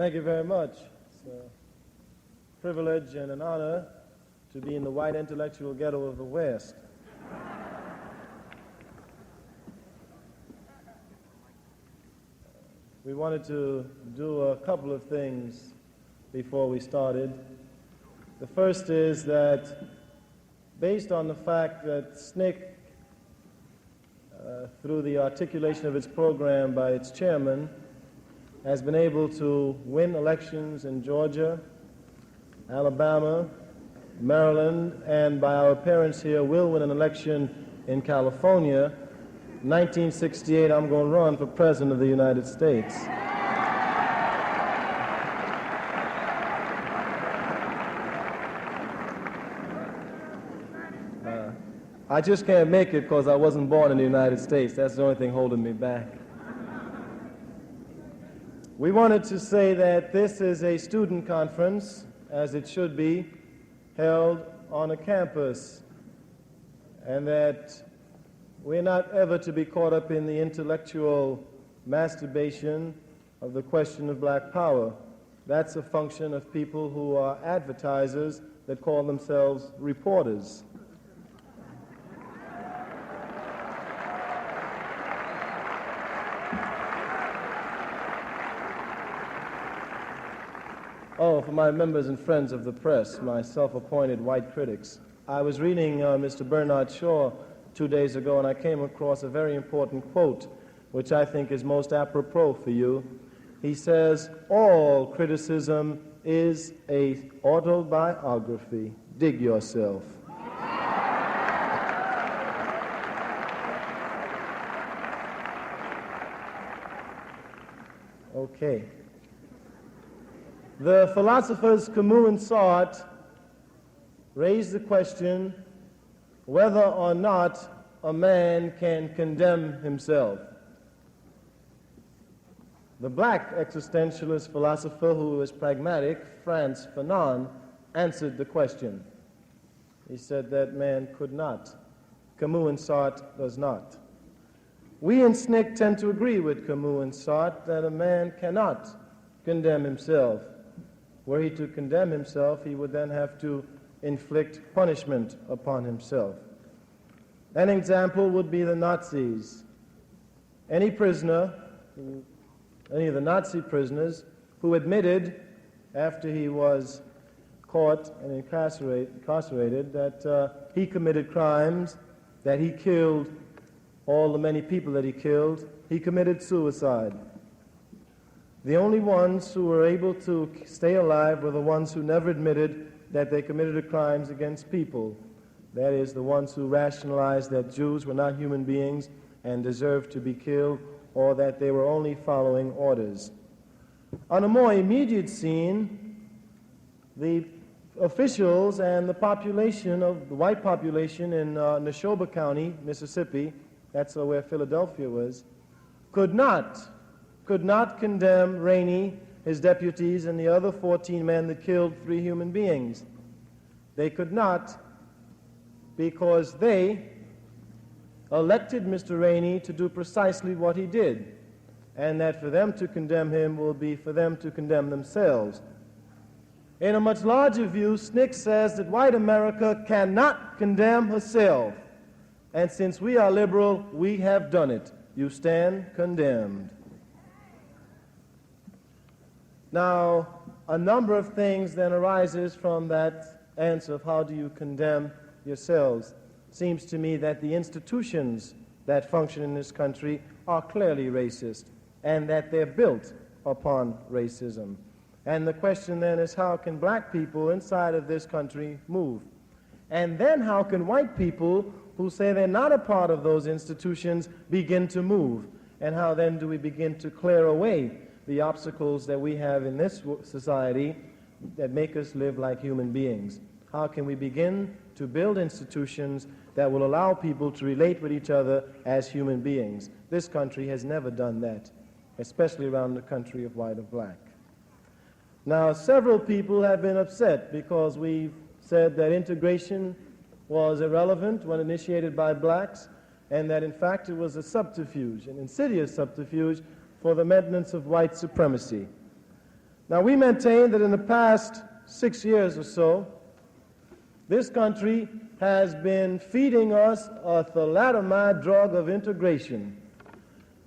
Thank you very much. It's a privilege and an honor to be in the white intellectual ghetto of the West. We wanted to do a couple of things before we started. The first is that based on the fact that SNCC, through the articulation of its program by its chairman, has been able to win elections in Georgia, Alabama, Maryland, and by our appearance here will win an election in California. 1968, I'm going to run for President of the United States. I just can't make it because I wasn't born in the United States. That's the only thing holding me back. We wanted to say that this is a student conference, as it should be, held on a campus, and that we're not ever to be caught up in the intellectual masturbation of the question of black power. That's a function of people who are advertisers that call themselves reporters. Oh, for my members and friends of the press, my self-appointed white critics. I was reading Mr. Bernard Shaw 2 days ago, and I came across a very important quote, which I think is most apropos for you. He says, "All criticism is an autobiography. Dig yourself." Okay. The philosophers Camus and Sartre raised the question whether or not a man can condemn himself. The black existentialist philosopher who was pragmatic, Frantz Fanon, answered the question. He said that man could not. Camus and Sartre does not. We in SNCC tend to agree with Camus and Sartre that a man cannot condemn himself. Were he to condemn himself, he would then have to inflict punishment upon himself. An example would be the Nazis. Any prisoner, any of the Nazi prisoners, who admitted after he was caught and incarcerated that he committed crimes, that he killed all the many people that he killed, he committed suicide. The only ones who were able to stay alive were the ones who never admitted that they committed crimes against people. That is, the ones who rationalized that Jews were not human beings and deserved to be killed, or that they were only following orders. On a more immediate scene, the officials and the population of the white population in Neshoba County, Mississippi, that's where Philadelphia was, could not condemn Rainey, his deputies, and the other 14 men that killed 3 human beings. They could not, because they elected Mr. Rainey to do precisely what he did, and that for them to condemn him will be for them to condemn themselves. In a much larger view, SNCC says that white America cannot condemn herself, and since we are liberal, we have done it. You stand condemned. Now, a number of things then arises from that answer of how do you condemn yourselves. Seems to me that the institutions that function in this country are clearly racist, and that they're built upon racism. And the question then is, how can black people inside of this country move? And then how can white people who say they're not a part of those institutions begin to move? And how then do we begin to clear away the obstacles that we have in this society that make us live like human beings? How can we begin to build institutions that will allow people to relate with each other as human beings? This country has never done that, especially around the country of white or black. Now, several people have been upset because we've said that integration was irrelevant when initiated by blacks, and that in fact it was a subterfuge, an insidious subterfuge, for the maintenance of white supremacy. Now, we maintain that in the past 6 years or so, this country has been feeding us a thalidomide drug of integration,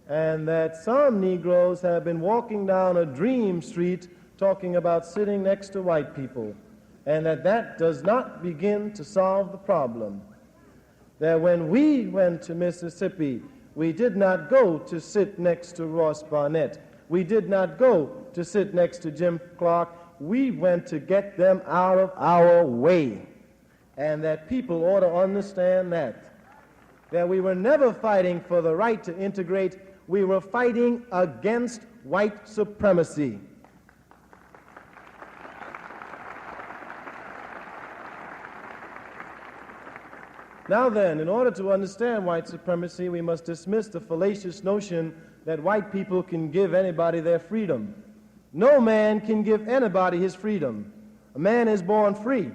and that some Negroes have been walking down a dream street talking about sitting next to white people, and that does not begin to solve the problem. That when we went to Mississippi, we did not go to sit next to Ross Barnett. We did not go to sit next to Jim Clark. We went to get them out of our way. And that people ought to understand that we were never fighting for the right to integrate. We were fighting against white supremacy. Now then, in order to understand white supremacy, we must dismiss the fallacious notion that white people can give anybody their freedom. No man can give anybody his freedom. A man is born free.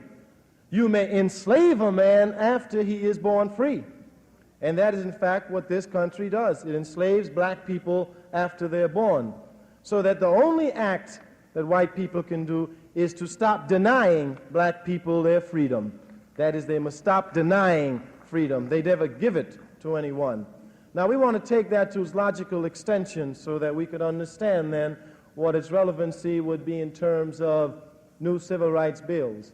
You may enslave a man after he is born free. And that is in fact what this country does. It enslaves black people after they're born. So that the only act that white people can do is to stop denying black people their freedom. That is, they must stop denying freedom. They never give it to anyone. Now, we want to take that to its logical extension so that we could understand then what its relevancy would be in terms of new civil rights bills.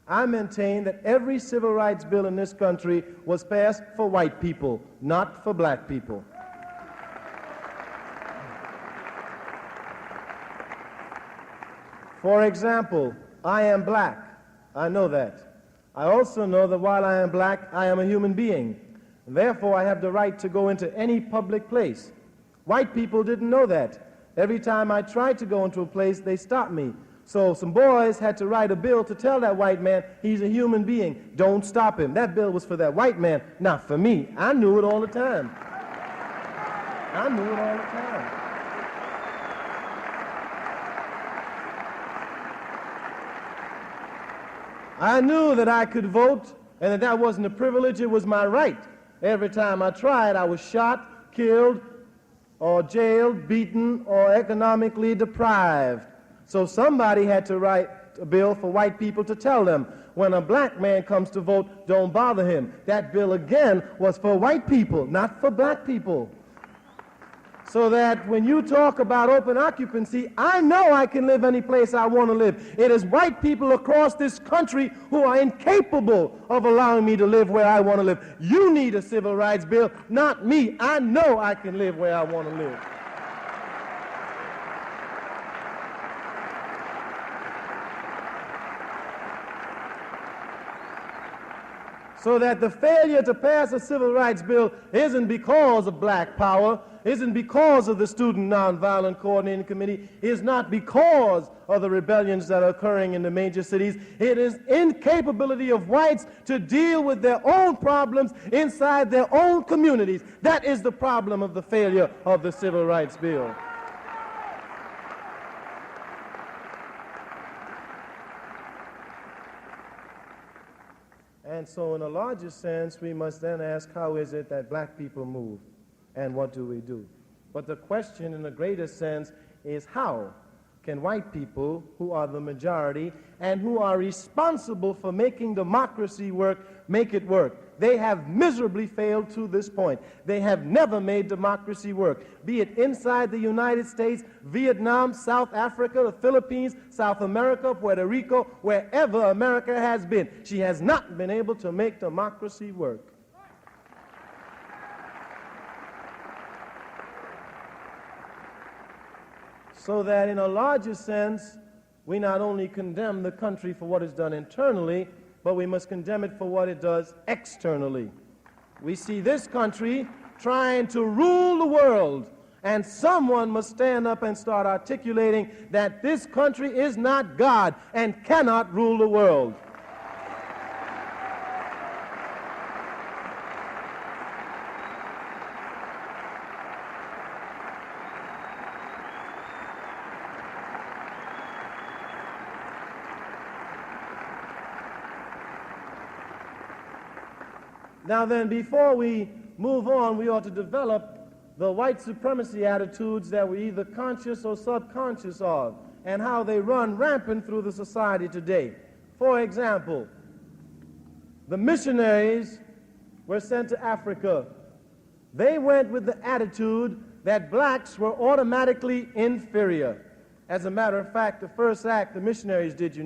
I maintain that every civil rights bill in this country was passed for white people, not for black people. For example, I am black. I know that. I also know that while I am black, I am a human being. And therefore, I have the right to go into any public place. White people didn't know that. Every time I tried to go into a place, they stopped me. So some boys had to write a bill to tell that white man he's a human being. Don't stop him. That bill was for that white man, not for me. I knew it all the time. I knew it all the time. I knew that I could vote and that wasn't a privilege, it was my right. Every time I tried, I was shot, killed, or jailed, beaten, or economically deprived. So somebody had to write a bill for white people to tell them, when a black man comes to vote, don't bother him. That bill, again, was for white people, not for black people. So that when you talk about open occupancy, I know I can live any place I want to live. It is white people across this country who are incapable of allowing me to live where I want to live. You need a civil rights bill, not me. I know I can live where I want to live. So that the failure to pass a civil rights bill isn't because of black power, isn't because of the Student Nonviolent Coordinating Committee, is not because of the rebellions that are occurring in the major cities. It is incapability of whites to deal with their own problems inside their own communities. That is the problem of the failure of the civil rights bill. And so in a larger sense, we must then ask, how is it that black people move, and what do we do? But the question in a greater sense is, how can white people, who are the majority and who are responsible for making democracy work, make it work? They have miserably failed to this point. They have never made democracy work, be it inside the United States, Vietnam, South Africa, the Philippines, South America, Puerto Rico, wherever America has been. She has not been able to make democracy work. So that in a larger sense, we not only condemn the country for what is done internally, but we must condemn it for what it does externally. We see this country trying to rule the world, and someone must stand up and start articulating that this country is not God and cannot rule the world. Now then, before we move on, we ought to develop the white supremacy attitudes that we're either conscious or subconscious of. and how they run rampant through the society today. For example, the missionaries were sent to Africa. They went with the attitude that blacks were automatically inferior. As a matter of fact, the first act the missionaries did,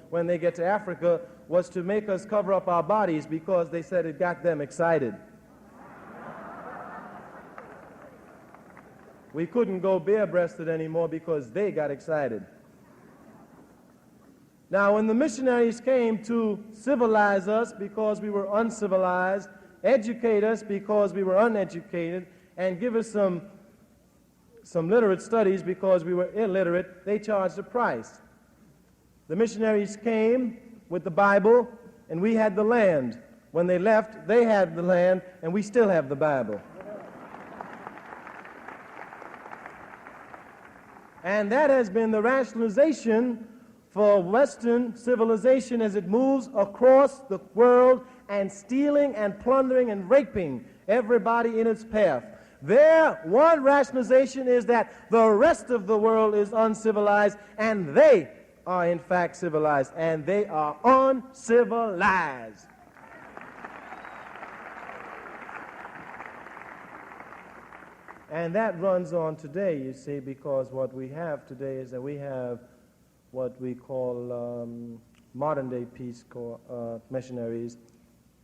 when they get to Africa, was to make us cover up our bodies because they said it got them excited. We couldn't go bare-breasted anymore because they got excited. Now, when the missionaries came to civilize us because we were uncivilized, educate us because we were uneducated, and give us some literate studies because we were illiterate, they charged a price. The missionaries came with the Bible, and we had the land. When they left, they had the land, and we still have the Bible. And that has been the rationalization for Western civilization as it moves across the world and stealing and plundering and raping everybody in its path. Their one rationalization is that the rest of the world is uncivilized and they are in fact civilized, and they are uncivilized. And that runs on today, you see, because what we have today is that we have what we call modern-day Peace Corps missionaries,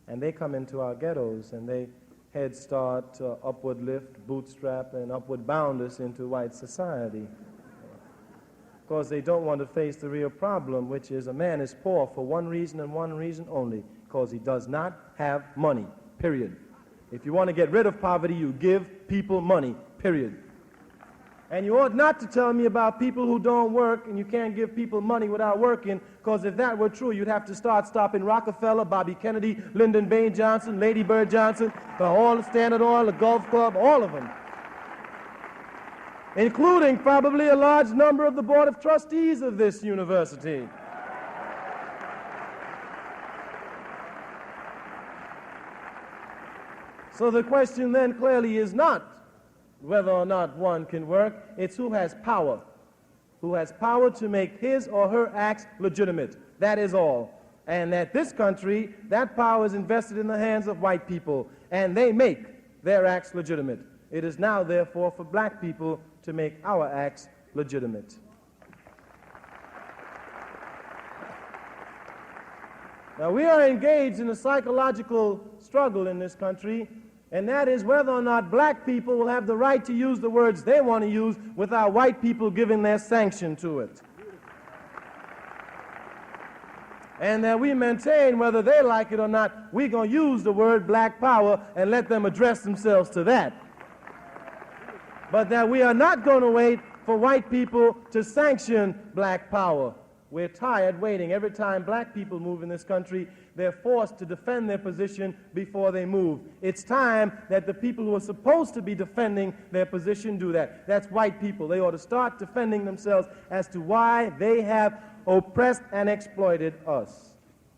and they come into our ghettos, and they head start, upward lift, bootstrap, and upward bound us into white society. Because they don't want to face the real problem, which is a man is poor for one reason and one reason only, because he does not have money, period. If you want to get rid of poverty, you give people money, period. And you ought not to tell me about people who don't work and you can't give people money without working, because if that were true, you'd have to start stopping Rockefeller, Bobby Kennedy, Lyndon Baines Johnson, Lady Bird Johnson, the Standard Oil, the Gulf Club, all of them, including probably a large number of the Board of Trustees of this university. So the question then clearly is not whether or not one can work, it's who has power to make his or her acts legitimate. That is all. And that this country, that power is invested in the hands of white people, and they make their acts legitimate. It is now, therefore, for black people to make our acts legitimate. Now, we are engaged in a psychological struggle in this country, and that is whether or not black people will have the right to use the words they want to use without white people giving their sanction to it. And that we maintain, whether they like it or not, we're going to use the word black power and let them address themselves to that. But that we are not going to wait for white people to sanction black power. We're tired waiting. Every time black people move in this country, they're forced to defend their position before they move. It's time that the people who are supposed to be defending their position do that. That's white people. They ought to start defending themselves as to why they have oppressed and exploited us.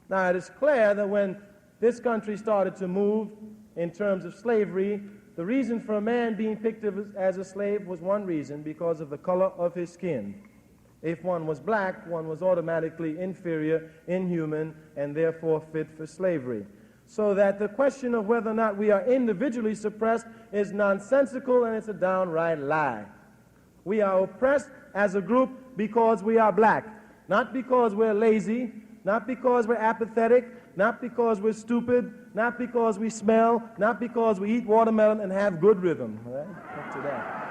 Now, it is clear that when this country started to move in terms of slavery, the reason for a man being picked as a slave was one reason, because of the color of his skin. If one was black, one was automatically inferior, inhuman, and therefore fit for slavery. So that the question of whether or not we are individually suppressed is nonsensical, and it's a downright lie. We are oppressed as a group because we are black, not because we're lazy, not because we're apathetic, not because we're stupid, not because we smell, not because we eat watermelon and have good rhythm. All right? Up to that.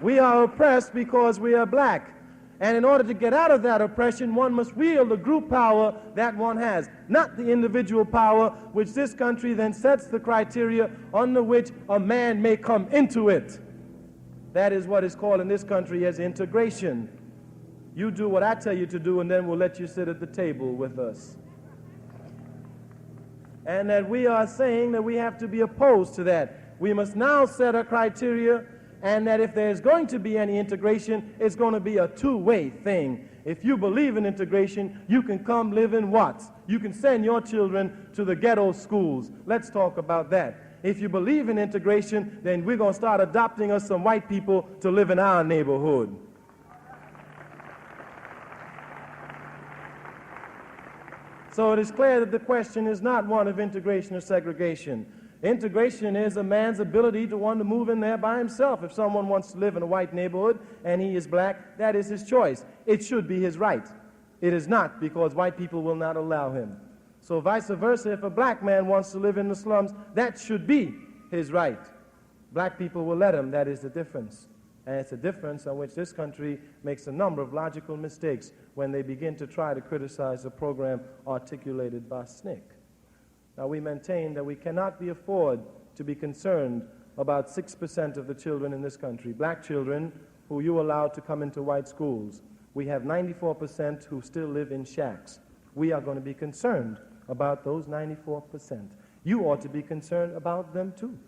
We are oppressed because we are black. And in order to get out of that oppression, one must wield the group power that one has, not the individual power, which this country then sets the criteria under which a man may come into it. That is what is called in this country as integration. You do what I tell you to do, and then we'll let you sit at the table with us. And that we are saying that we have to be opposed to that. We must now set a criteria, and that if there's going to be any integration, it's going to be a two-way thing. If you believe in integration, you can come live in Watts. You can send your children to the ghetto schools. Let's talk about that. If you believe in integration, then we're going to start adopting us some white people to live in our neighborhood. So it is clear that the question is not one of integration or segregation. Integration is a man's ability to want to move in there by himself. If someone wants to live in a white neighborhood and he is black, that is his choice. It should be his right. It is not, because white people will not allow him. So vice versa, if a black man wants to live in the slums, that should be his right. Black people will let him. That is the difference. And it's a difference on which this country makes a number of logical mistakes when they begin to try to criticize the program articulated by SNCC. Now, we maintain that we cannot afford to be concerned about 6% of the children in this country, black children who you allowed to come into white schools. We have 94% who still live in shacks. We are going to be concerned about those 94%. You ought to be concerned about them too.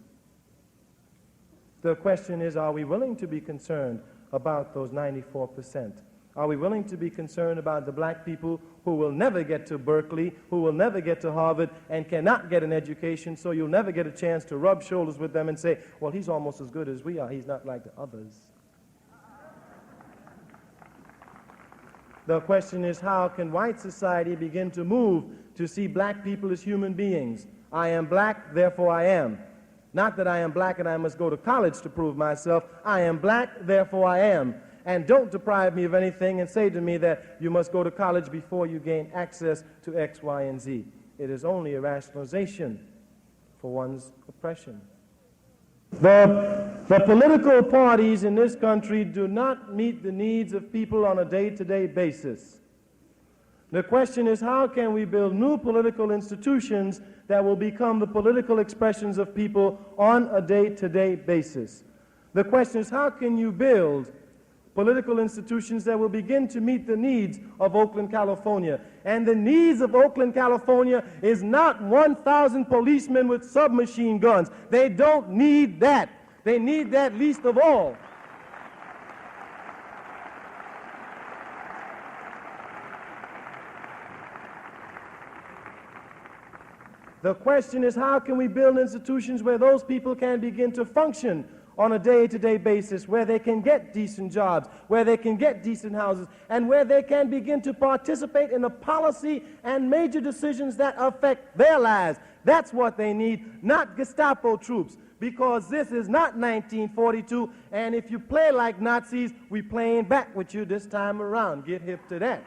The question is, are we willing to be concerned about those 94%? Are we willing to be concerned about the black people who will never get to Berkeley, who will never get to Harvard, and cannot get an education, so you'll never get a chance to rub shoulders with them and say, well, he's almost as good as we are. He's not like the others. The question is, how can white society begin to move to see black people as human beings? I am black, therefore I am. Not that I am black and I must go to college to prove myself. I am black, therefore I am. And don't deprive me of anything and say to me that you must go to college before you gain access to X, Y, and Z. It is only a rationalization for one's oppression. The political parties in this country do not meet the needs of people on a day-to-day basis. The question is, how can we build new political institutions that will become the political expressions of people on a day-to-day basis? The question is, how can you build political institutions that will begin to meet the needs of Oakland, California? And the needs of Oakland, California is not 1,000 policemen with submachine guns. They don't need that. They need that least of all. The question is, how can we build institutions where those people can begin to function on a day-to-day basis, where they can get decent jobs, where they can get decent houses, and where they can begin to participate in the policy and major decisions that affect their lives. That's what they need, not Gestapo troops, because this is not 1942, and if you play like Nazis, we playing back with you this time around. Get hip to that.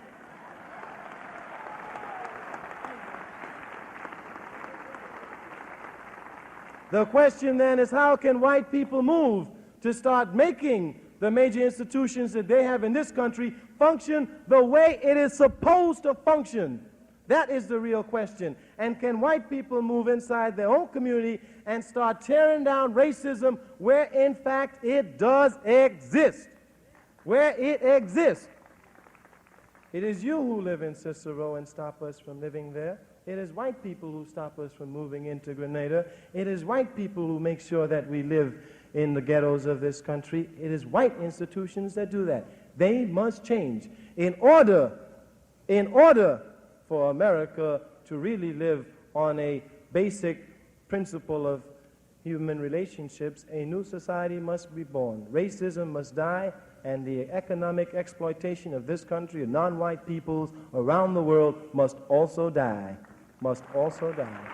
The question then is, how can white people move to start making the major institutions that they have in this country function the way it is supposed to function? That is the real question. And can white people move inside their own community and start tearing down racism where in fact it does exist? Where it exists. It is you who live in Cicero and stop us from living there. It is white people who stop us from moving into Grenada. It is white people who make sure that we live in the ghettos of this country. It is white institutions that do that. They must change in order for America to really live on a basic principle of human relationships. A new society must be born. Racism must die, and the economic exploitation of this country and non-white peoples around the world must also die. Must also die.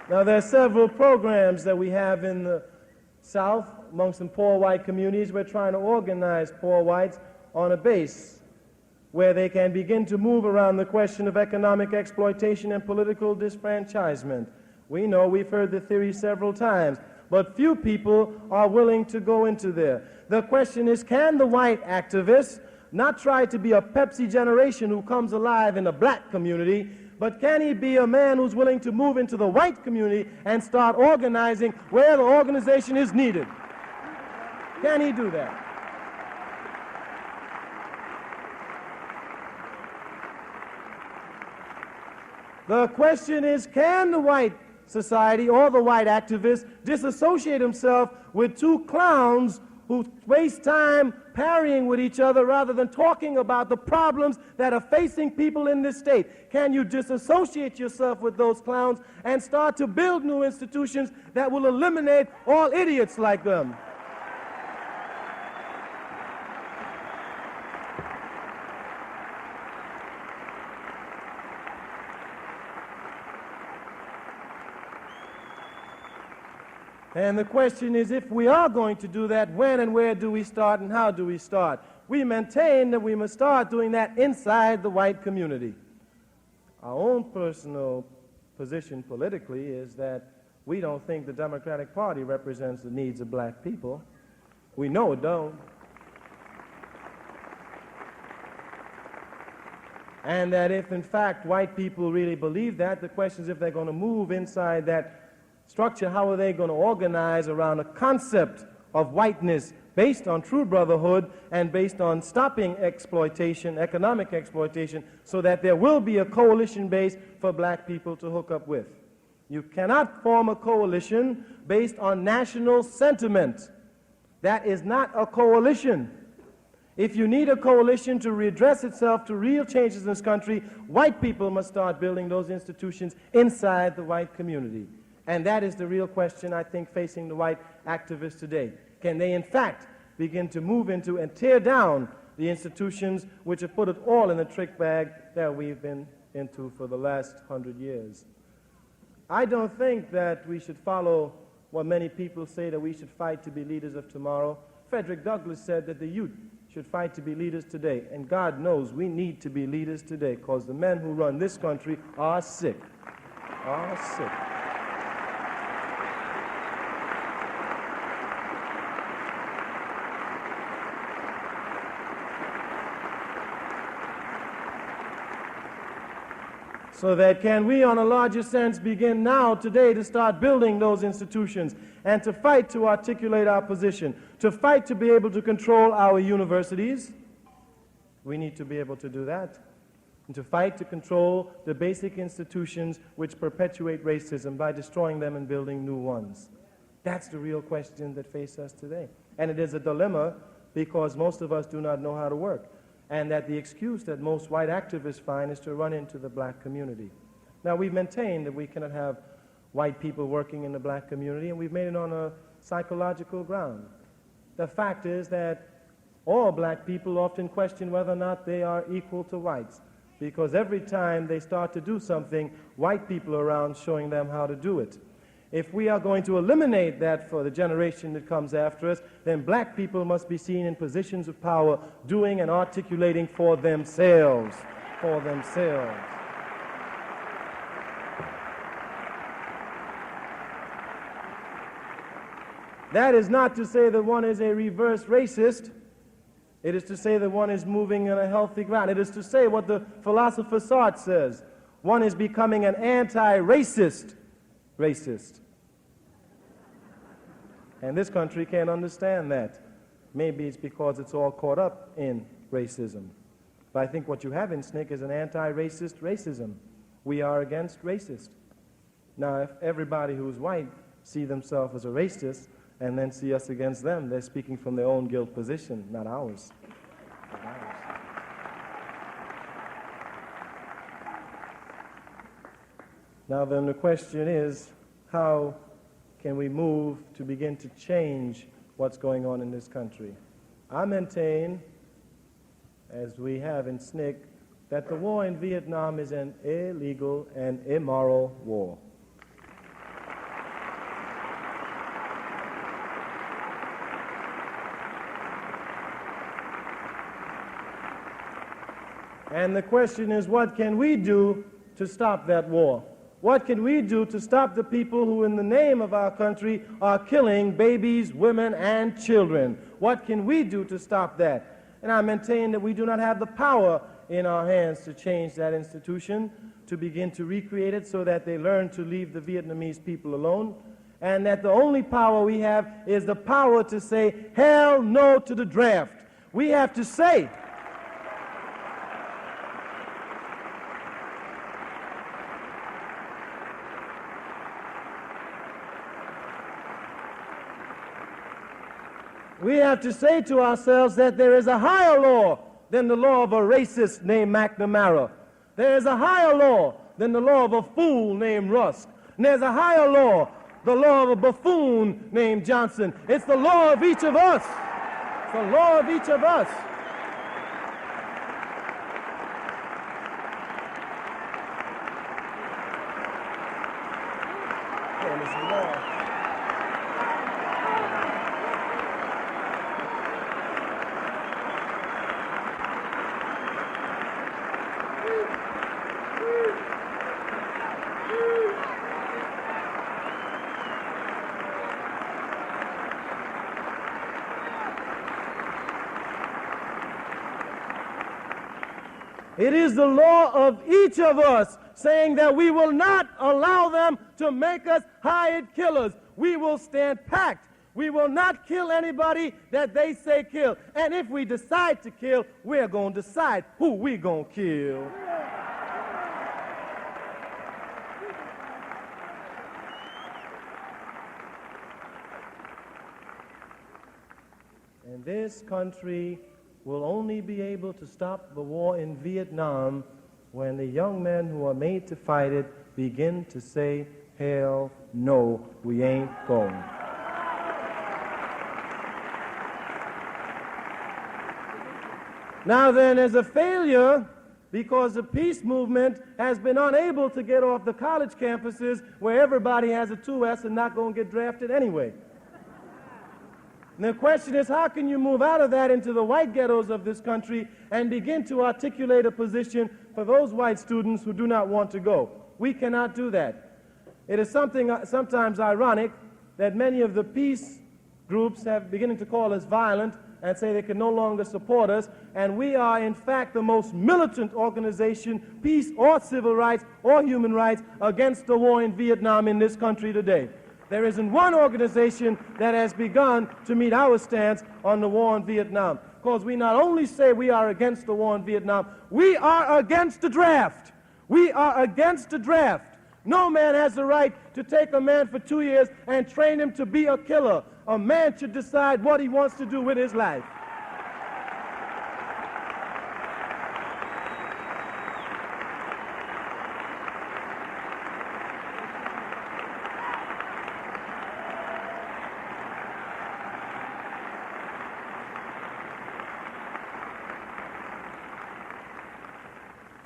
Now, there are several programs that we have in the South amongst some poor white communities. We're trying to organize poor whites on a base where they can begin to move around the question of economic exploitation and political disfranchisement. We know, we've heard the theory several times, but few people are willing to go into there. The question is, can the white activists not try to be a Pepsi generation who comes alive in the black community, but can he be a man who's willing to move into the white community and start organizing where the organization is needed? Can he do that? The question is, can the white society or the white activist disassociate himself with two clowns who waste time parrying with each other rather than talking about the problems that are facing people in this state? Can you disassociate yourself with those clowns and start to build new institutions that will eliminate all idiots like them? And the question is, if we are going to do that, when and where do we start and how do we start? We maintain that we must start doing that inside the white community. Our own personal position politically is that we don't think the Democratic Party represents the needs of black people. We know it don't. And that if, in fact, white people really believe that, the question is if they're going to move inside that structure, how are they going to organize around a concept of whiteness based on true brotherhood and based on stopping exploitation, economic exploitation, so that there will be a coalition base for black people to hook up with. You cannot form a coalition based on national sentiment. That is not a coalition. If you need a coalition to redress itself to real changes in this country, white people must start building those institutions inside the white community. And that is the real question, I think, facing the white activists today. Can they, in fact, begin to move into and tear down the institutions which have put it all in the trick bag that we've been into for the last 100 years? I don't think that we should follow what many people say, that we should fight to be leaders of tomorrow. Frederick Douglass said that the youth should fight to be leaders today. And God knows we need to be leaders today, because the men who run this country are sick. Are sick. So that can we, on a larger sense, begin now, today, to start building those institutions and to fight to articulate our position, to fight to be able to control our universities. We need to be able to do that. And to fight to control the basic institutions which perpetuate racism by destroying them and building new ones. That's the real question that faces us today. And it is a dilemma because most of us do not know how to work. And that the excuse that most white activists find is to run into the black community. Now, we've maintained that we cannot have white people working in the black community, and we've made it on a psychological ground. The fact is that all black people often question whether or not they are equal to whites, because every time they start to do something, white people are around showing them how to do it. If we are going to eliminate that for the generation that comes after us, then black people must be seen in positions of power, doing and articulating for themselves, for themselves. That is not to say that one is a reverse racist. It is to say that one is moving on a healthy ground. It is to say what the philosopher Sartre says. One is becoming an anti-racist racist. And this country can't understand that. Maybe it's because it's all caught up in racism. But I think what you have in SNCC is an anti-racist racism. We are against racist. Now, if everybody who's white see themselves as a racist and then see us against them, they're speaking from their own guilt position, not ours. Not ours. Now then, the question is, how can we move to begin to change what's going on in this country? I maintain, as we have in SNCC, that the war in Vietnam is an illegal and immoral war. And the question is, what can we do to stop that war? What can we do to stop the people who, in the name of our country, are killing babies, women, and children? What can we do to stop that? And I maintain that we do not have the power in our hands to change that institution, to begin to recreate it so that they learn to leave the Vietnamese people alone, and that the only power we have is the power to say, hell no to the draft. We have to say, We have to say to ourselves that there is a higher law than the law of a racist named McNamara. There is a higher law than the law of a fool named Rusk. And there's a higher law, the law of a buffoon named Johnson. It's the law of each of us. It's the law of each of us. And it's the law. It is the law of each of us saying that we will not allow them to make us hired killers. We will stand packed. We will not kill anybody that they say kill. And if we decide to kill, we're going to decide who we're going to kill. And this country will only be able to stop the war in Vietnam when the young men who are made to fight it begin to say, hell no, we ain't going. Now then, there's a failure because the peace movement has been unable to get off the college campuses where everybody has a 2S and not going to get drafted anyway. And the question is, how can you move out of that into the white ghettos of this country and begin to articulate a position for those white students who do not want to go? We cannot do that. It is sometimes ironic that many of the peace groups have beginning to call us violent and say they can no longer support us, and we are in fact the most militant organization, peace or civil rights or human rights, against the war in Vietnam in this country today. There isn't one organization that has begun to meet our stance on the war in Vietnam. Because we not only say we are against the war in Vietnam, we are against the draft. We are against the draft. No man has the right to take a man for 2 years and train him to be a killer. A man should decide what he wants to do with his life.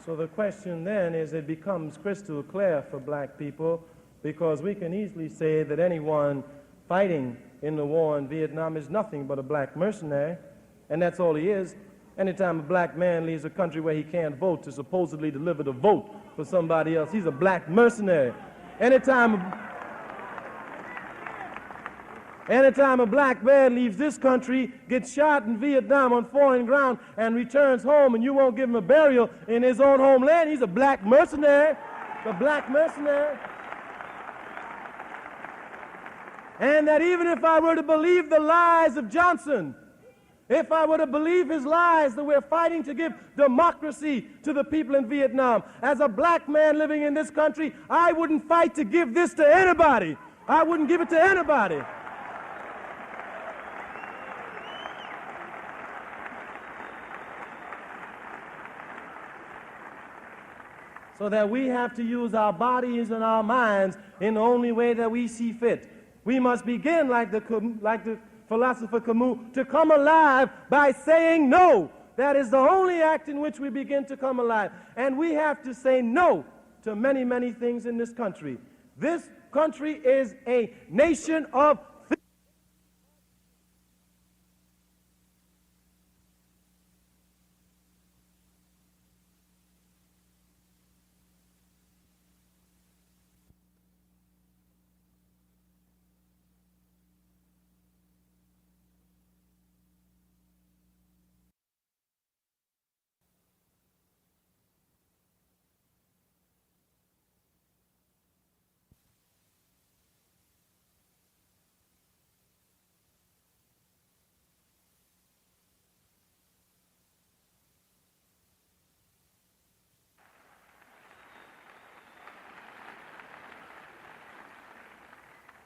So the question then is, it becomes crystal clear for black people, because we can easily say that anyone fighting in the war in Vietnam is nothing but a black mercenary, and that's all he is. Anytime a black man leaves a country where he can't vote to supposedly deliver the vote for somebody else, he's a black mercenary. Anytime a black man leaves this country, gets shot in Vietnam on foreign ground, and returns home, and you won't give him a burial in his own homeland, he's a black mercenary. A black mercenary. And that even if I were to believe the lies of Johnson, if I were to believe his lies that we're fighting to give democracy to the people in Vietnam, as a black man living in this country, I wouldn't fight to give this to anybody. I wouldn't give it to anybody. So that we have to use our bodies and our minds in the only way that we see fit. We must begin, like the philosopher Camus, to come alive by saying no. That is the only act in which we begin to come alive. And we have to say no to many, many things in this country. This country is a nation of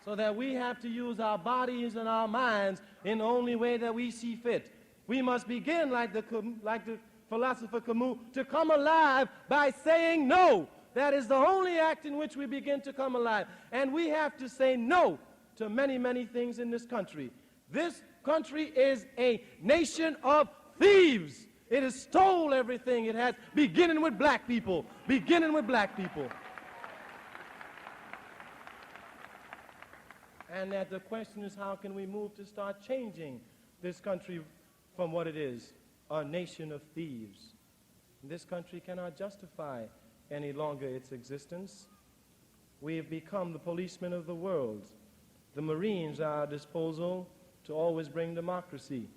so that we have to use our bodies and our minds in the only way that we see fit. We must begin, like the philosopher Camus, to come alive by saying no. That is the only act in which we begin to come alive. And we have to say no to many, many things in this country. This country is a nation of thieves. It has stole everything it has, beginning with black people, beginning with black people. And that the question is, how can we move to start changing this country from what it is, a nation of thieves? This country cannot justify any longer its existence. We have become the policemen of the world. The Marines are at our disposal to always bring democracy.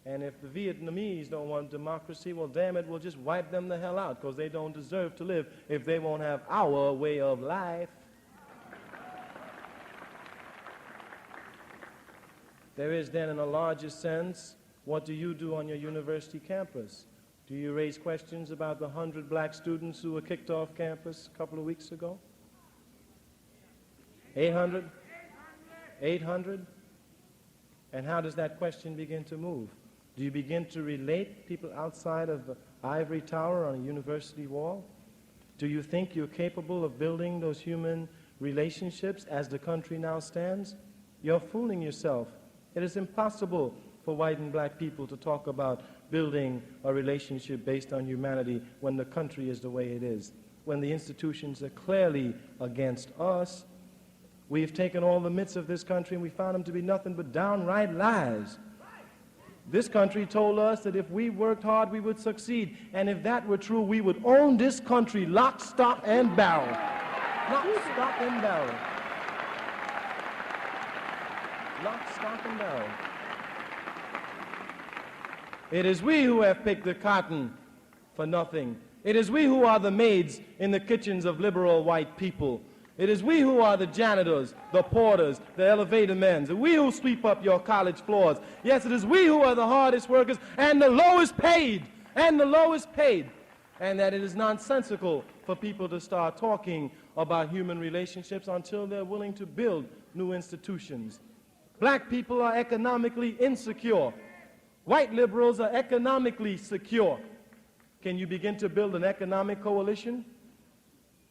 And if the Vietnamese don't want democracy, well, damn it, we'll just wipe them the hell out, because they don't deserve to live if they won't have our way of life. There is then, in a larger sense, what do you do on your university campus? Do you raise questions about the 100 black students who were kicked off campus a couple of weeks ago? 800? 800? And how does that question begin to move? Do you begin to relate people outside of the ivory tower on a university wall? Do you think you're capable of building those human relationships as the country now stands? You're fooling yourself. It is impossible for white and black people to talk about building a relationship based on humanity when the country is the way it is, when the institutions are clearly against us. We've taken all the myths of this country and we found them to be nothing but downright lies. This country told us that if we worked hard, we would succeed. And if that were true, we would own this country lock, stock, and barrel. Lock, stock, and barrel. Lock, stock, and barrel. It is we who have picked the cotton for nothing. It is we who are the maids in the kitchens of liberal white people. It is we who are the janitors, the porters, the elevator men. It is we who sweep up your college floors. Yes, it is we who are the hardest workers and the lowest paid, and the lowest paid. And that it is nonsensical for people to start talking about human relationships until they're willing to build new institutions. Black people are economically insecure. White liberals are economically secure. Can you begin to build an economic coalition?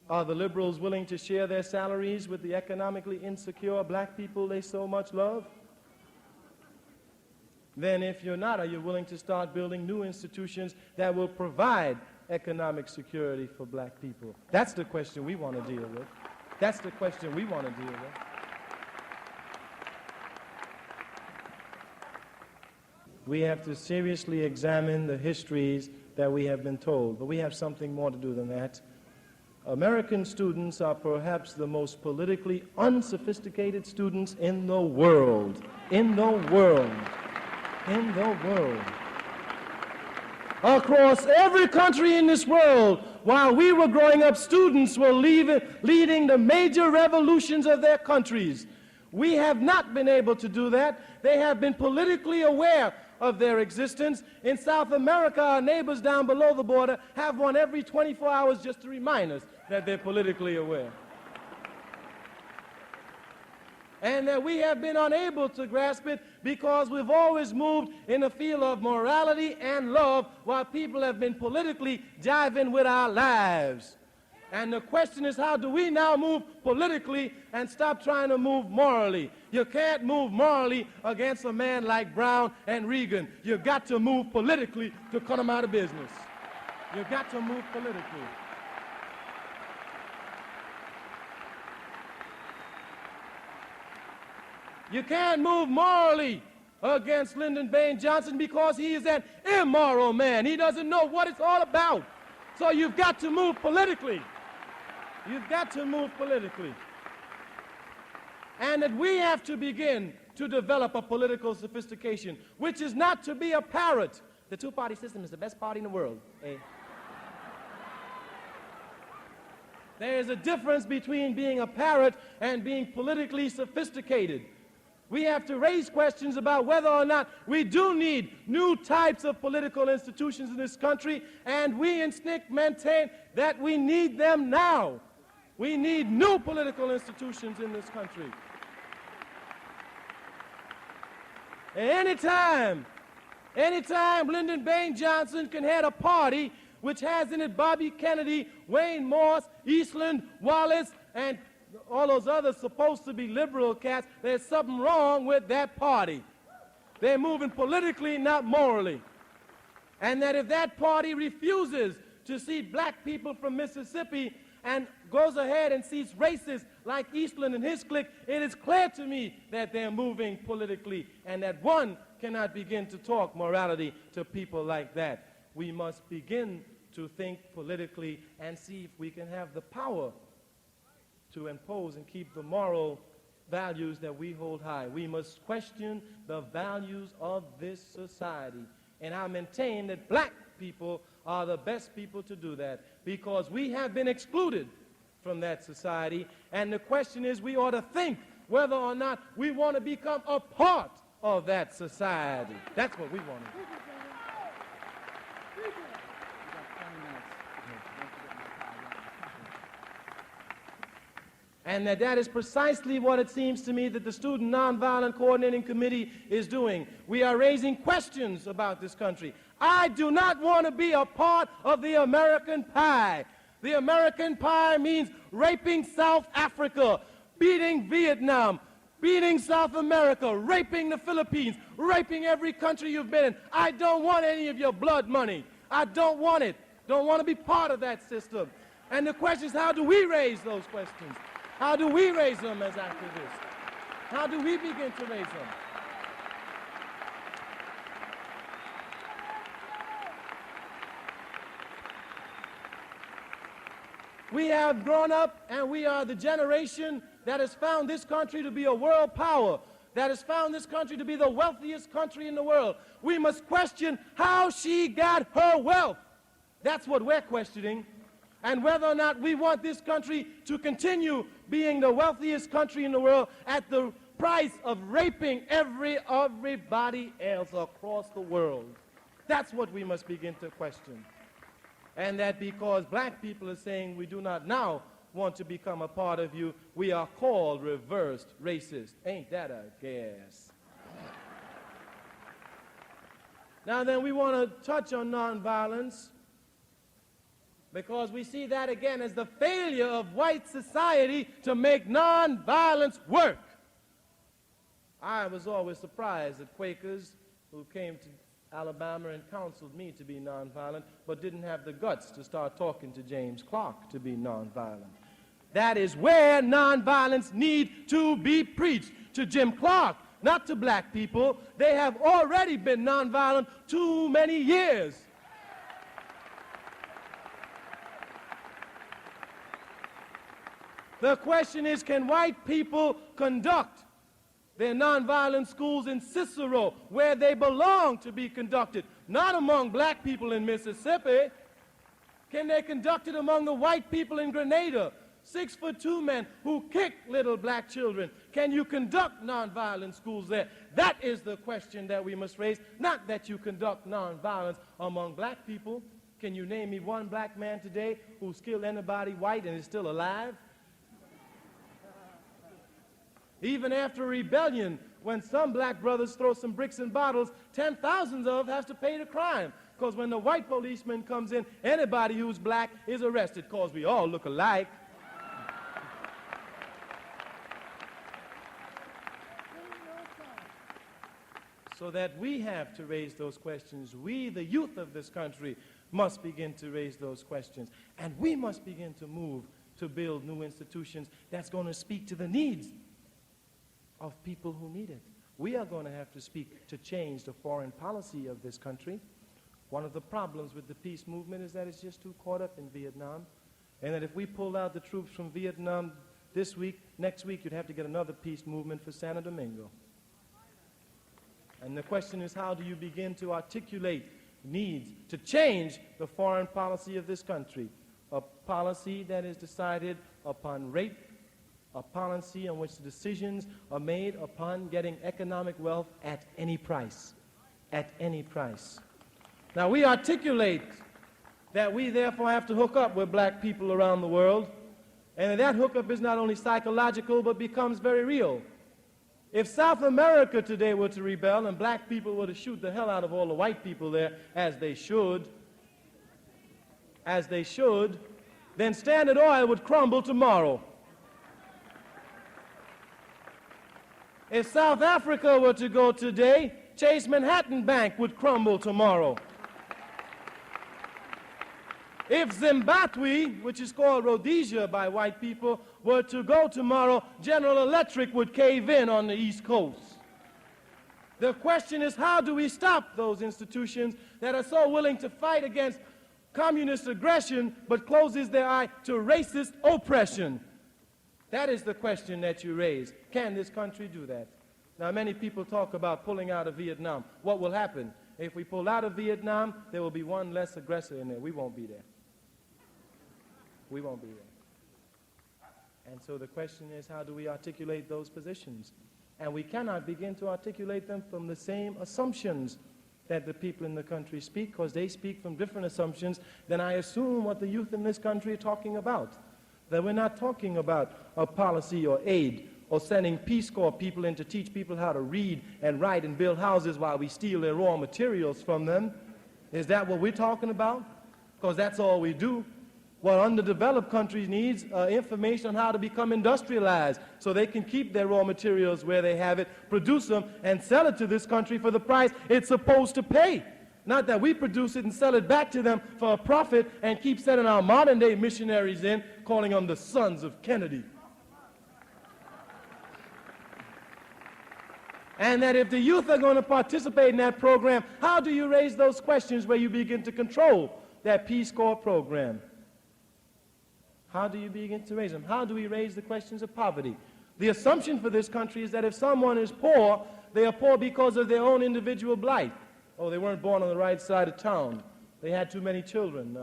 Are the liberals willing to share their salaries with the economically insecure black people they so much love? Then if you're not, are you willing to start building new institutions that will provide economic security for black people? That's the question we want to deal with. That's the question we want to deal with. We have to seriously examine the histories that we have been told, but we have something more to do than that. American students are perhaps the most politically unsophisticated students in the world. In the world. In the world. Across every country in this world, while we were growing up, students were leading the major revolutions of their countries. We have not been able to do that. They have been politically aware of their existence. In South America, our neighbors down below the border have one every 24 hours just to remind us that they're politically aware. And that we have been unable to grasp it because we've always moved in the field of morality and love while people have been politically jiving with our lives. And the question is, how do we now move politically and stop trying to move morally? You can't move morally against a man like Brown and Reagan. You've got to move politically to cut them out of business. You've got to move politically. You can't move morally against Lyndon Baines Johnson because he is an immoral man. He doesn't know what it's all about. So you've got to move politically. You've got to move politically. And that we have to begin to develop a political sophistication, which is not to be a parrot. The two-party system is the best party in the world. There is a difference between being a parrot and being politically sophisticated. We have to raise questions about whether or not we do need new types of political institutions in this country, and we in SNCC maintain that we need them now. We need new political institutions in this country. And anytime Lyndon Baines Johnson can head a party which has in it Bobby Kennedy, Wayne Morse, Eastland, Wallace, and all those others supposed to be liberal cats, there's something wrong with that party. They're moving politically, not morally. And that if that party refuses to see black people from Mississippi and goes ahead and sees racists like Eastland and his clique, it is clear to me that they're moving politically and that one cannot begin to talk morality to people like that. We must begin to think politically and see if we can have the power to impose and keep the moral values that we hold high. We must question the values of this society. And I maintain that black people are the best people to do that because we have been excluded from that society. And the question is, we ought to think whether or not we want to become a part of that society. That's what we want to do. And that is precisely what it seems to me that the Student Nonviolent Coordinating Committee is doing. We are raising questions about this country. I do not want to be a part of the American pie. The American pie means raping South Africa, beating Vietnam, beating South America, raping the Philippines, raping every country you've been in. I don't want any of your blood money. I don't want it. Don't want to be part of that system. And the question is, how do we raise those questions? How do we raise them as activists? How do we begin to raise them? We have grown up and we are the generation that has found this country to be a world power, that has found this country to be the wealthiest country in the world. We must question how she got her wealth. That's what we're questioning. And whether or not we want this country to continue being the wealthiest country in the world at the price of raping everybody else across the world. That's what we must begin to question. And that because black people are saying we do not now want to become a part of you, we are called reversed racist. Ain't that a gas? Now then, we want to touch on nonviolence, because we see that again as the failure of white society to make nonviolence work. I was always surprised at Quakers who came to Alabama and counseled me to be nonviolent, but didn't have the guts to start talking to James Clark to be nonviolent. That is where nonviolence needs to be preached, to Jim Clark, not to black people. They have already been nonviolent too many years. The question is, can white people conduct their nonviolent schools in Cicero, where they belong to be conducted, not among black people in Mississippi? Can they conduct it among the white people in Grenada, 6'2" men who kick little black children? Can you conduct nonviolent schools there? That is the question that we must raise, not that you conduct nonviolence among black people. Can you name me one black man today who's killed anybody white and is still alive? Even after a rebellion, when some black brothers throw some bricks and bottles, 10,000 of them have to pay the crime. Because when the white policeman comes in, anybody who's black is arrested because we all look alike. So that we have to raise those questions. We, the youth of this country, must begin to raise those questions. And we must begin to move to build new institutions that's going to speak to the needs of people who need it. We are going to have to speak to change the foreign policy of this country. One of the problems with the peace movement is that it's just too caught up in Vietnam, and that if we pulled out the troops from Vietnam this week, next week you'd have to get another peace movement for Santo Domingo. And the question is, how do you begin to articulate needs to change the foreign policy of this country? A policy that is decided upon rape, a policy in which the decisions are made upon getting economic wealth at any price. At any price. Now, we articulate that we therefore have to hook up with black people around the world, and that hookup is not only psychological but becomes very real. If South America today were to rebel and black people were to shoot the hell out of all the white people there, as they should, then Standard Oil would crumble tomorrow. If South Africa were to go today, Chase Manhattan Bank would crumble tomorrow. If Zimbabwe, which is called Rhodesia by white people, were to go tomorrow, General Electric would cave in on the East Coast. The question is, how do we stop those institutions that are so willing to fight against communist aggression but closes their eye to racist oppression? That is the question that you raise. Can this country do that? Now, many people talk about pulling out of Vietnam. What will happen? If we pull out of Vietnam, there will be one less aggressor in there. We won't be there. We won't be there. And so the question is, how do we articulate those positions? And we cannot begin to articulate them from the same assumptions that the people in the country speak, because they speak from different assumptions than I assume what the youth in this country are talking about. That we're not talking about a policy or aid or sending Peace Corps people in to teach people how to read and write and build houses while we steal their raw materials from them. Is that what we're talking about? Because that's all we do. What underdeveloped countries needs information on how to become industrialized so they can keep their raw materials where they have it, produce them, and sell it to this country for the price it's supposed to pay. Not that we produce it and sell it back to them for a profit and keep sending our modern-day missionaries in, calling them the sons of Kennedy. And that if the youth are going to participate in that program, how do you raise those questions where you begin to control that Peace Corps program? How do you begin to raise them? How do we raise the questions of poverty? The assumption for this country is that if someone is poor, they are poor because of their own individual blight. Oh, they weren't born on the right side of town. They had too many children.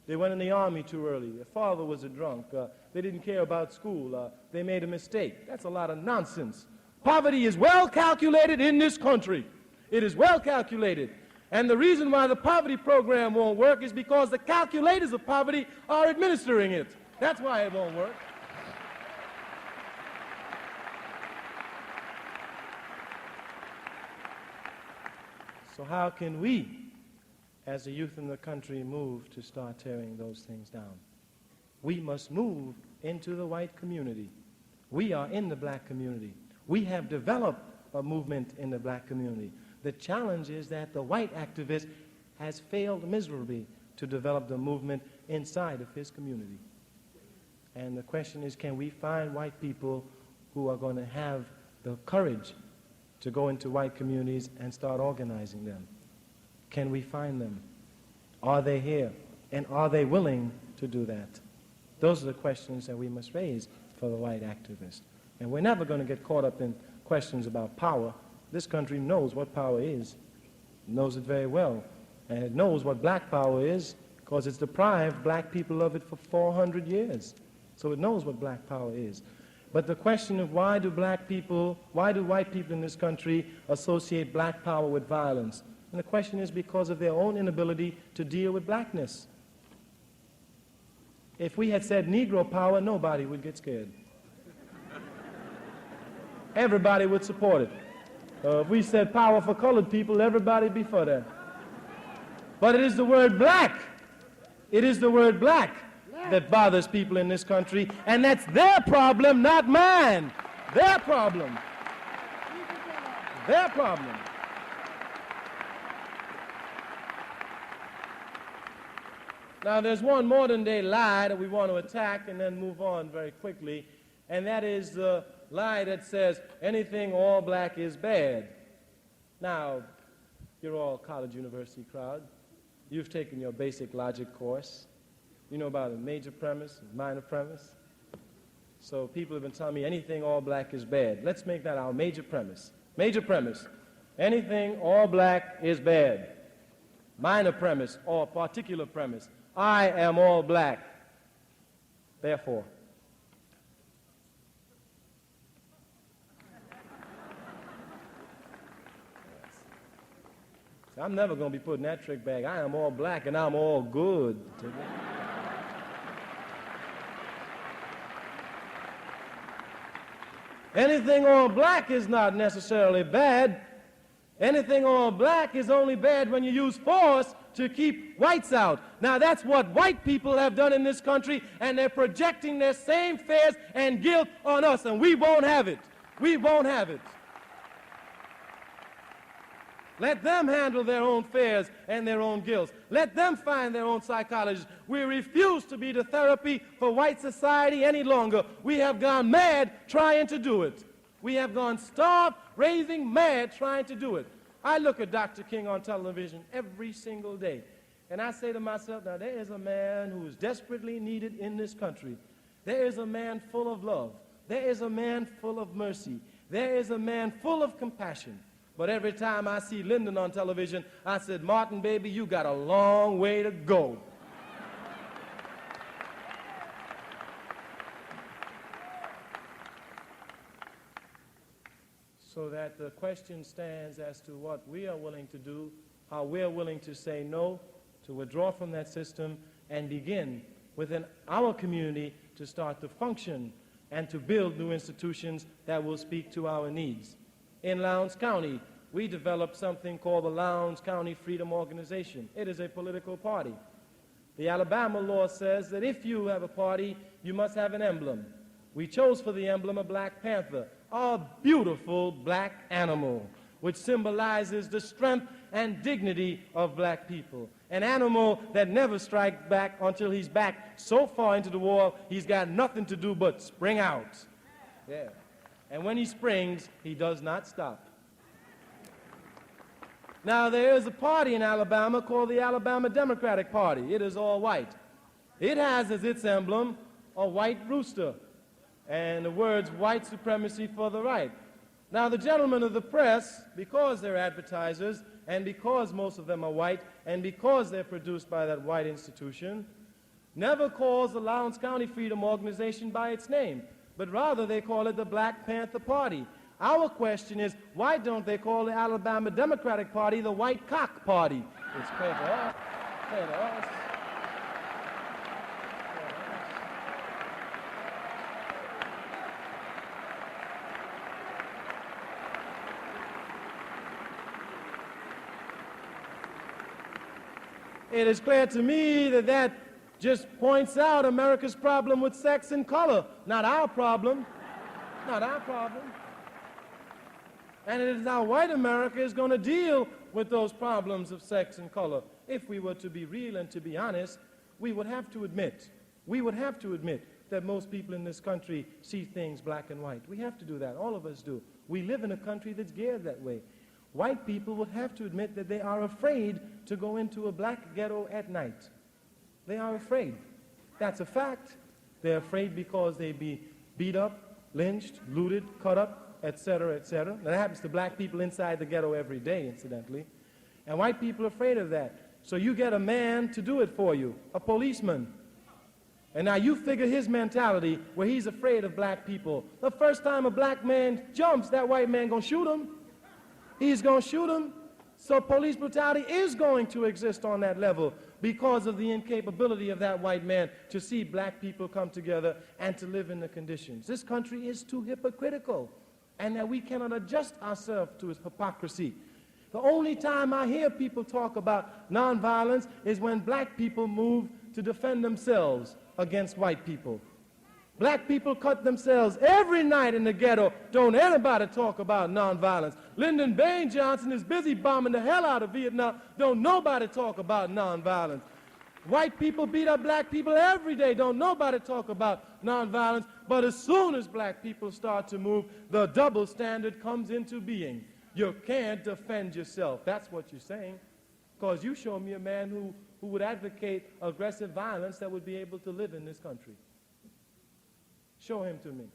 They went in the army too early. Their father was a drunk. They didn't care about school. They made a mistake. That's a lot of nonsense. Poverty is well calculated in this country. It is well calculated. And the reason why the poverty program won't work is because the calculators of poverty are administering it. That's why it won't work. So how can we, as the youth in the country, move to start tearing those things down? We must move into the white community. We are in the black community. We have developed a movement in the black community. The challenge is that the white activist has failed miserably to develop the movement inside of his community. And the question is, can we find white people who are going to have the courage to go into white communities and start organizing them? Can we find them? Are they here? And are they willing to do that? Those are the questions that we must raise for the white activist. And we're never going to get caught up in questions about power. This country knows what power is. It knows it very well. And it knows what black power is because it's deprived black people of it for 400 years. So it knows what black power is. But the question of why do white people in this country associate black power with violence? And the question is because of their own inability to deal with blackness. If we had said Negro power, nobody would get scared. Everybody would support it. If we said power for colored people, everybody would be for that. But it is the word black. It is the word black that bothers people in this country, and that's their problem, not mine. Their problem. Their problem. Now, there's one modern-day lie that we want to attack and then move on very quickly, and that is the lie that says anything all black is bad. Now, you're all college university crowd. You've taken your basic logic course. You know about a major premise, a minor premise. So people have been telling me anything all black is bad. Let's make that our major premise. Major premise, anything all black is bad. Minor premise or particular premise, I am all black. Therefore. So I'm never going to be put in that trick bag. I am all black and I'm all good. Anything on black is not necessarily bad. Anything on black is only bad when you use force to keep whites out. Now that's what white people have done in this country, and they're projecting their same fears and guilt on us, and we won't have it. We won't have it. Let them handle their own fears and their own guilt. Let them find their own psychologists. We refuse to be the therapy for white society any longer. We have gone mad trying to do it. We have gone starved, raving mad trying to do it. I look at Dr. King on television every single day, and I say to myself, now there is a man who is desperately needed in this country. There is a man full of love. There is a man full of mercy. There is a man full of compassion. But every time I see Lyndon on television, I said, Martin, baby, you got a long way to go. So that the question stands as to what we are willing to do, how we are willing to say no, to withdraw from that system, and begin within our community to start to function and to build new institutions that will speak to our needs. In Lowndes County, we developed something called the Lowndes County Freedom Organization. It is a political party. The Alabama law says that if you have a party, you must have an emblem. We chose for the emblem a black panther, a beautiful black animal, which symbolizes the strength and dignity of black people. An animal that never strikes back until he's back so far into the wall, he's got nothing to do but spring out. Yeah. And when he springs, he does not stop. Now, there is a party in Alabama called the Alabama Democratic Party. It is all white. It has as its emblem a white rooster and the words white supremacy for the right. Now, the gentlemen of the press, because they're advertisers and because most of them are white and because they're produced by that white institution, never calls the Lowndes County Freedom Organization by its name, but rather they call it the Black Panther Party. Our question is, why don't they call the Alabama Democratic Party the White Cock Party? It's clear to us. Clear to us. It is clear to me that that just points out America's problem with sex and color. Not our problem. Not our problem. And it is how white America is going to deal with those problems of sex and color. If we were to be real and to be honest, we would have to admit that most people in this country see things black and white. We have to do that. All of us do. We live in a country that's geared that way. White people would have to admit that they are afraid to go into a black ghetto at night. They are afraid. That's a fact. They're afraid because they'd be beat up, lynched, looted, cut up, etc., etc. That happens to black people inside the ghetto every day, incidentally. And white people are afraid of that. So you get a man to do it for you, a policeman. And now you figure his mentality where he's afraid of black people. The first time a black man jumps, that white man gonna shoot him. He's gonna shoot him. So police brutality is going to exist on that level because of the incapability of that white man to see black people come together and to live in the conditions. This country is too hypocritical, and that we cannot adjust ourselves to its hypocrisy. The only time I hear people talk about nonviolence is when black people move to defend themselves against white people. Black people cut themselves every night in the ghetto. Don't anybody talk about nonviolence. Lyndon Baines Johnson is busy bombing the hell out of Vietnam. Don't nobody talk about nonviolence. White people beat up black people every day. Don't nobody talk about nonviolence. But as soon as black people start to move, the double standard comes into being. You can't defend yourself. That's what you're saying. Because you show me a man who would advocate aggressive violence that would be able to live in this country. Show him to me.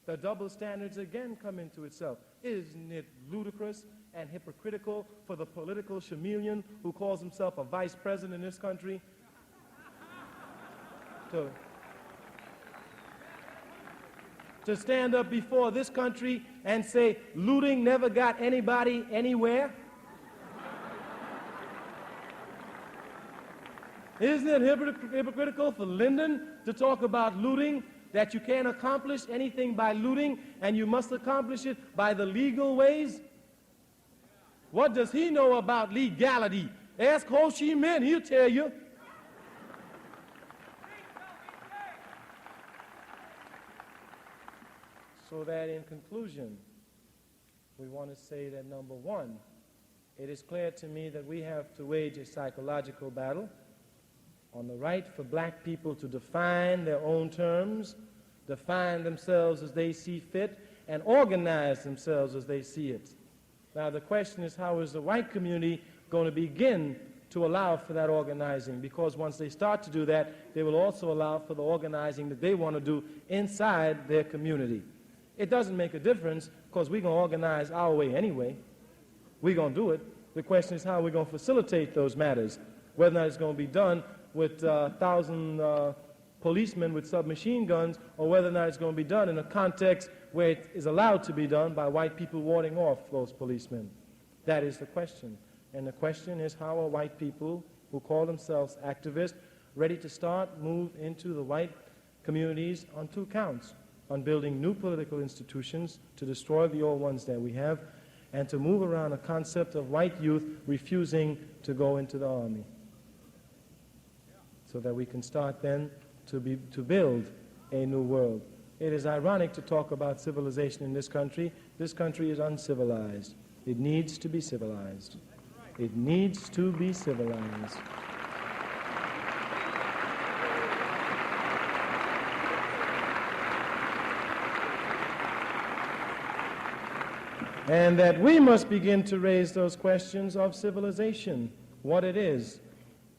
The double standards again come into itself. Isn't it ludicrous and hypocritical for the political chameleon who calls himself a vice president in this country to stand up before this country and say looting never got anybody anywhere? Isn't it hypocritical for Lyndon to talk about looting that you can't accomplish anything by looting and you must accomplish it by the legal ways? What does he know about legality? Ask Ho Chi Minh, he'll tell you. So that in conclusion, we want to say that number one, it is clear to me that we have to wage a psychological battle on the right for black people to define their own terms, define themselves as they see fit, and organize themselves as they see it. Now the question is, how is the white community going to begin to allow for that organizing? Because once they start to do that, they will also allow for the organizing that they want to do inside their community. It doesn't make a difference because we're going to organize our way anyway. We're going to do it. The question is how we're going to facilitate those matters, whether or not it's going to be done with 1,000 policemen with submachine guns, or whether or not it's going to be done in a context where it is allowed to be done by white people warding off those policemen. That is the question. And the question is, how are white people who call themselves activists ready to move into the white communities on two counts: on building new political institutions to destroy the old ones that we have, and to move around a concept of white youth refusing to go into the army, so that we can start then to build a new world. It is ironic to talk about civilization in this country. This country is uncivilized. It needs to be civilized. It needs to be civilized. And that we must begin to raise those questions of civilization, what it is,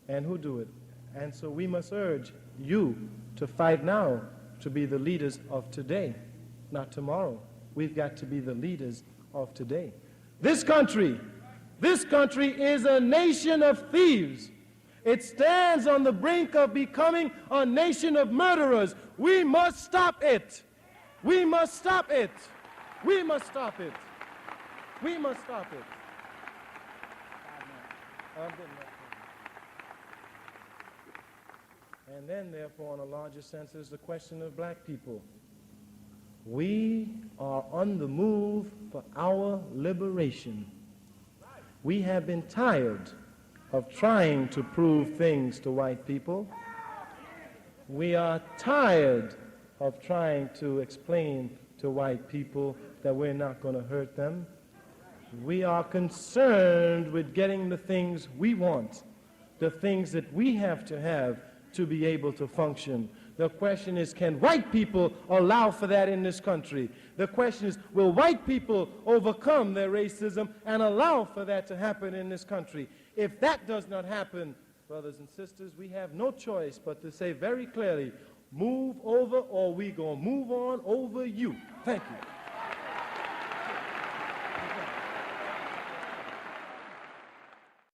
and who do it. And so we must urge you to fight now to be the leaders of today, not tomorrow. We've got to be the leaders of today. This country is a nation of thieves. It stands on the brink of becoming a nation of murderers. We must stop it. We must stop it. We must stop it. We must stop it. And then, therefore, in a larger sense, is the question of black people. We are on the move for our liberation. We have been tired of trying to prove things to white people. We are tired of trying to explain to white people that we're not going to hurt them. We are concerned with getting the things we want, the things that we have to be able to function. The question is, can white people allow for that in this country? The question is, will white people overcome their racism and allow for that to happen in this country? If that does not happen, brothers and sisters, we have no choice but to say very clearly, move over or we gonna move on over you. Thank you.